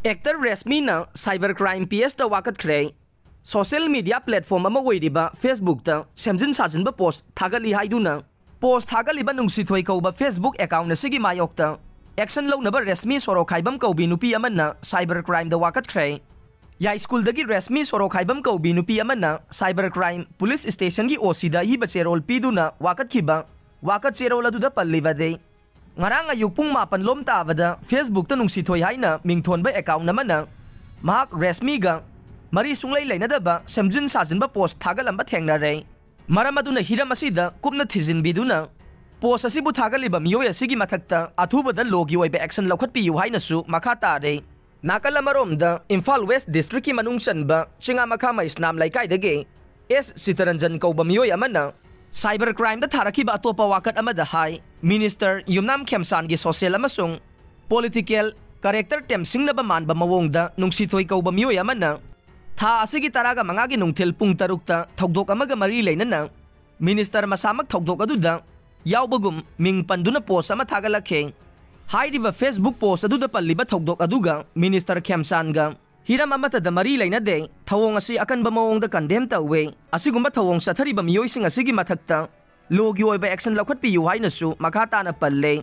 Actor रेशमीना cyber crime PS वाकत्रे social media platform Facebook सेमजिन साजिनब पोस्ट थागली पोस्ट थागलिबा नुंसिथोय कौबा फेसबुक अकाउंट असिगी मायोक्ता एक्शन लौनबा रेशमी सोरोखाइबम कौबी नुपी अमन्ना साइबर क्राइम द वाकत्रे या स्कूल दगी रेशमी सोरोखाइबम कौबी नुपी अमन्ना साइबर क्राइम पुलिस स्टेशन की ओसीदा ही बचेरोल पीदुना वाकत्खिबा वाकत चेरोल अदुदा पल्लिबदे ngarang ayuk pung mapan lom tabada Facebook ta nungsithoy haina mingthonba account namana mahak resmi ga mari sunglai leinadaba semjun sajinba post thagalamba thengnare maram aduna hiram asida kupna thijin biduna post asibu thagaliba miyoy asigi mathakta athubada logi oiba action lokhatpiyu haina su makha tare nakala marom da Imphal West District ki manung chanba chinga makha mai snam laikai dage S Sitaranjan kauba miyoy amana cyber crime दा थारखिबा अतोपा वाकत अमदा high minister Yumnam खेमसान की social अमसुंग political character टेमसिंगनबा मानबा मवोंगदा नुंसिथोय कौबा मियोय अमना था असिगी तरागा मंगागी नुंथेल पुंग तरुकता थौदोक अमगा मरी लेनना minister मसामक थौदोक अदुदा यावबगुम Ming पंदुना post अमा थागलखे हाइरिबा Facebook post अदुदा पल्लिबा थौदोक अदुगा minister खेमसानगा Hiram अमतदा मरी लेनदे थवोंग असि अकनबा मवोंगदा condemn तौवे असिगुम्बा थवोंग सथरिबा मियोयसिंग असिगी मथक्ता लोगी ओइबा action लौखत्पियु हाइनसु मखा ताना पल्ले।